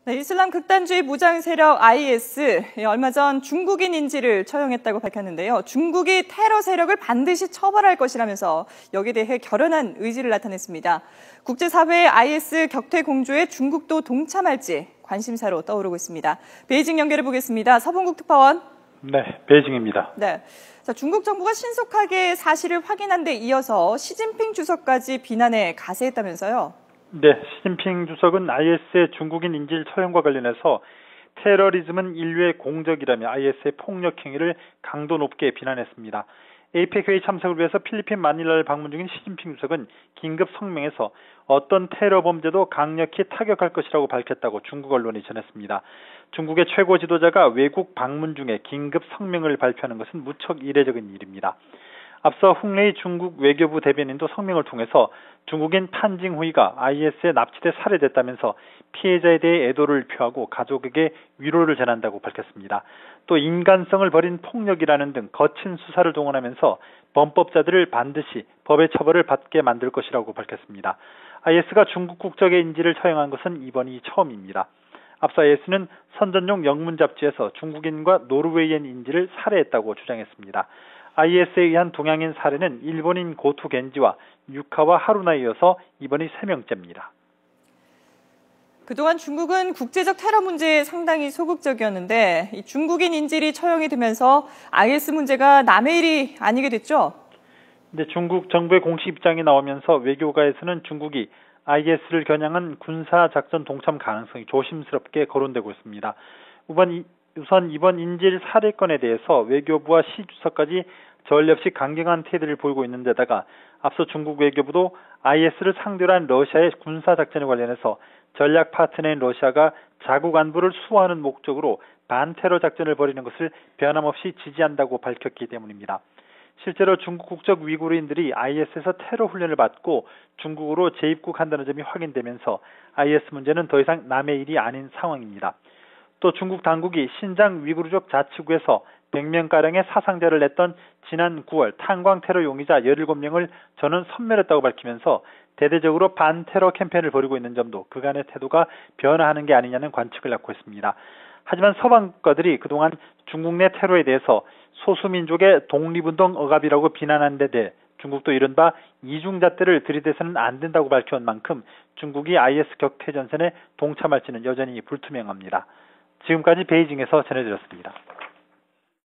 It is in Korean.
네, 이슬람 극단주의 무장 세력 IS, 얼마 전 중국인 인질을 처형했다고 밝혔는데요. 중국이 테러 세력을 반드시 처벌할 것이라면서 여기에 대해 결연한 의지를 나타냈습니다. 국제사회의 IS 격퇴 공조에 중국도 동참할지 관심사로 떠오르고 있습니다. 베이징 연결해 보겠습니다. 서봉국 특파원. 네, 베이징입니다. 네. 자, 중국 정부가 신속하게 사실을 확인한 데 이어서 시진핑 주석까지 비난에 가세했다면서요. 네, 시진핑 주석은 IS의 중국인 인질 처형과 관련해서 테러리즘은 인류의 공적이라며 IS의 폭력 행위를 강도 높게 비난했습니다. APEC 회의 참석을 위해서 필리핀 마닐라를 방문 중인 시진핑 주석은 긴급 성명에서 어떤 테러 범죄도 강력히 타격할 것이라고 밝혔다고 중국 언론이 전했습니다. 중국의 최고 지도자가 외국 방문 중에 긴급 성명을 발표하는 것은 무척 이례적인 일입니다. 앞서 홍레이 중국 외교부 대변인도 성명을 통해서 중국인 판징후이가 IS에 납치돼 살해됐다면서 피해자에 대해 애도를 표하고 가족에게 위로를 전한다고 밝혔습니다. 또 인간성을 버린 폭력이라는 등 거친 수사를 동원하면서 범법자들을 반드시 법의 처벌을 받게 만들 것이라고 밝혔습니다. IS가 중국 국적의 인질을 처형한 것은 이번이 처음입니다. 앞서 IS는 선전용 영문 잡지에서 중국인과 노르웨이인 인질을 살해했다고 주장했습니다. IS에 의한 동양인 살해는 일본인 고토 겐지와 유카와 하루나에 이어서 이번이 3명째입니다. 그동안 중국은 국제적 테러 문제에 상당히 소극적이었는데 이 중국인 인질이 처형이 되면서 IS 문제가 남의 일이 아니게 됐죠? 근데 중국 정부의 공식 입장이 나오면서 외교가에서는 중국이 IS를 겨냥한 군사작전 동참 가능성이 조심스럽게 거론되고 있습니다. 우선 이번 인질 살해건에 대해서 외교부와 시 주석까지 전례 없이 강경한 태도를 보이고 있는 데다가 앞서 중국 외교부도 IS를 상대로 한 러시아의 군사작전에 관련해서 전략 파트너인 러시아가 자국 안보를 수호하는 목적으로 반테러 작전을 벌이는 것을 변함없이 지지한다고 밝혔기 때문입니다. 실제로 중국 국적 위구르인들이 IS에서 테러 훈련을 받고 중국으로 재입국한다는 점이 확인되면서 IS 문제는 더 이상 남의 일이 아닌 상황입니다. 또 중국 당국이 신장 위구르족 자치구에서 100명가량의 사상자를 냈던 지난 9월 탄광 테러 용의자 17명을 전원 섬멸했다고 밝히면서 대대적으로 반테러 캠페인을 벌이고 있는 점도 그간의 태도가 변화하는 게 아니냐는 관측을 낳고 있습니다. 하지만 서방 국가들이 그동안 중국 내 테러에 대해서 소수민족의 독립운동 억압이라고 비난한 데 대해 중국도 이른바 이중잣대를 들이대서는 안 된다고 밝혀온 만큼 중국이 IS 격퇴 전선에 동참할지는 여전히 불투명합니다. 지금까지 베이징에서 전해드렸습니다.